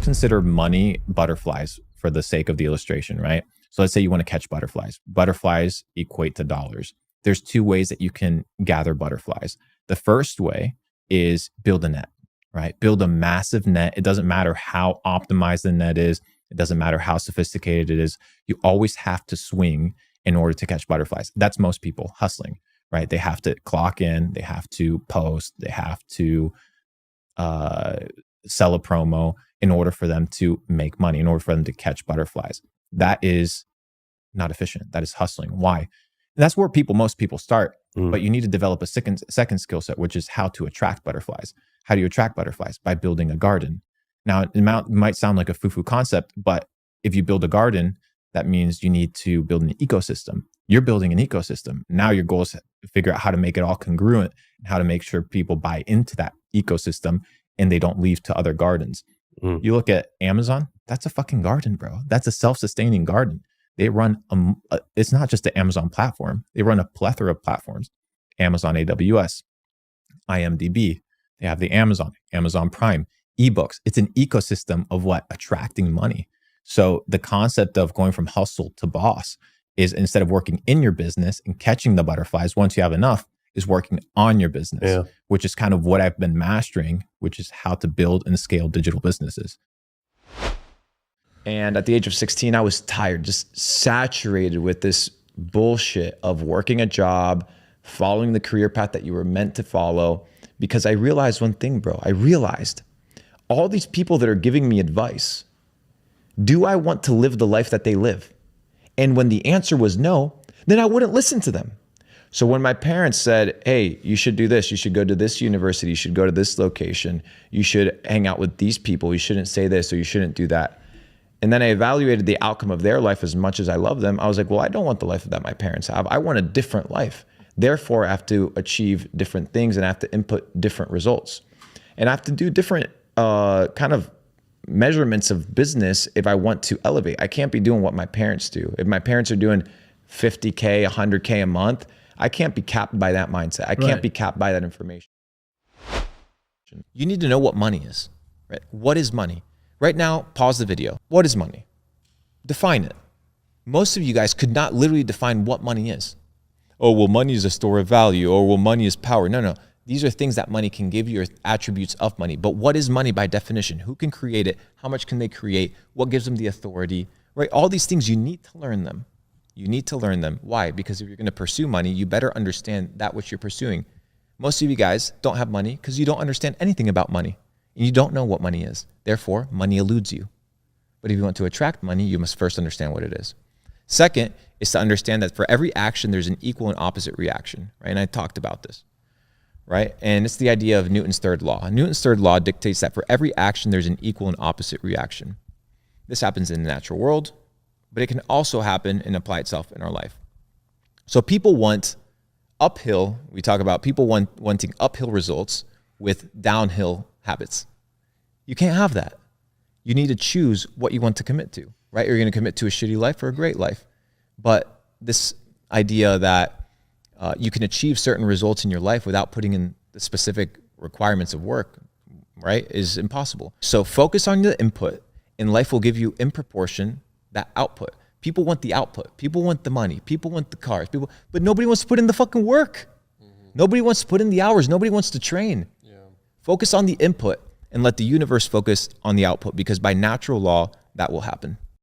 consider money butterflies for the sake of the illustration, right? So let's say you want to catch butterflies. Butterflies equate to dollars. There's two ways that you can gather butterflies. The first way is build a net, right? Build a massive net. It doesn't matter how optimized the net is. It doesn't matter how sophisticated it is. You always have to swing in order to catch butterflies. That's most people hustling, right? They have to clock in, they have to post, they have to sell a promo in order for them to make money, in order for them to catch butterflies. That is not efficient. That is hustling. Why? And that's where most people start. But you need to develop a second skill set, which is how to attract butterflies. How do you attract butterflies? By building a garden. Now, it might sound like a foo-foo concept, but if you build a garden, that means you need to build an ecosystem. You're building an ecosystem. Now your goal is to figure out how to make it all congruent and how to make sure people buy into that ecosystem and they don't leave to other gardens. You look at Amazon, that's a fucking garden, bro. That's a self-sustaining garden. They run, it's not just the Amazon platform. They run a plethora of platforms. Amazon AWS, IMDb, they have the Amazon Prime, ebooks. It's an ecosystem of what? Attracting money. So the concept of going from hustle to boss is, instead of working in your business and catching the butterflies, once you have enough, is working on your business, which is kind of what I've been mastering, which is how to build and scale digital businesses. And at the age of 16, I was tired, just saturated with this bullshit of working a job, following the career path that you were meant to follow. Because I realized one thing, bro. I realized all these people that are giving me advice, do I want to live the life that they live? And when the answer was no, then I wouldn't listen to them. So when my parents said, hey, you should do this, you should go to this university, you should go to this location, you should hang out with these people, you shouldn't say this or you shouldn't do that. And then I evaluated the outcome of their life. As much as I love them, I was like, well, I don't want the life that my parents have. I want a different life. Therefore, I have to achieve different things and I have to input different results. And I have to do different kind of measurements of business if I want to elevate. I can't be doing what my parents do. If my parents are doing 50K, 100K a month, I can't be capped by that mindset. I can't be capped by that information. You need to know what money is, right? What is money? Right now, pause the video. What is money? Define it. Most of you guys could not literally define what money is. Oh, well, money is a store of value. Or, well, money is power. No. These are things that money can give you, or attributes of money. But what is money by definition? Who can create it? How much can they create? What gives them the authority? Right? All these things, you need to learn them. You need to learn them. Why? Because if you're going to pursue money, you better understand that which you're pursuing. Most of you guys don't have money because you don't understand anything about money. And you don't know what money is. Therefore, money eludes you. But if you want to attract money, you must first understand what it is. Second is to understand that for every action, there's an equal and opposite reaction, right? And I talked about this, right? And it's the idea of Newton's third law. Newton's third law dictates that for every action, there's an equal and opposite reaction. This happens in the natural world, but it can also happen and apply itself in our life. So people want uphill, we talk about people wanting uphill results with downhill habits. You can't have that. You need to choose what you want to commit to, right? You're going to commit to a shitty life or a great life. But this idea that you can achieve certain results in your life without putting in the specific requirements of work, right, is impossible. So focus on the input, and life will give you in proportion that output. People want the output. People want the money. People want the cars. But nobody wants to put in the fucking work. Nobody wants to put in the hours. Nobody wants to train. Focus on the input and let the universe focus on the output, because by natural law, that will happen.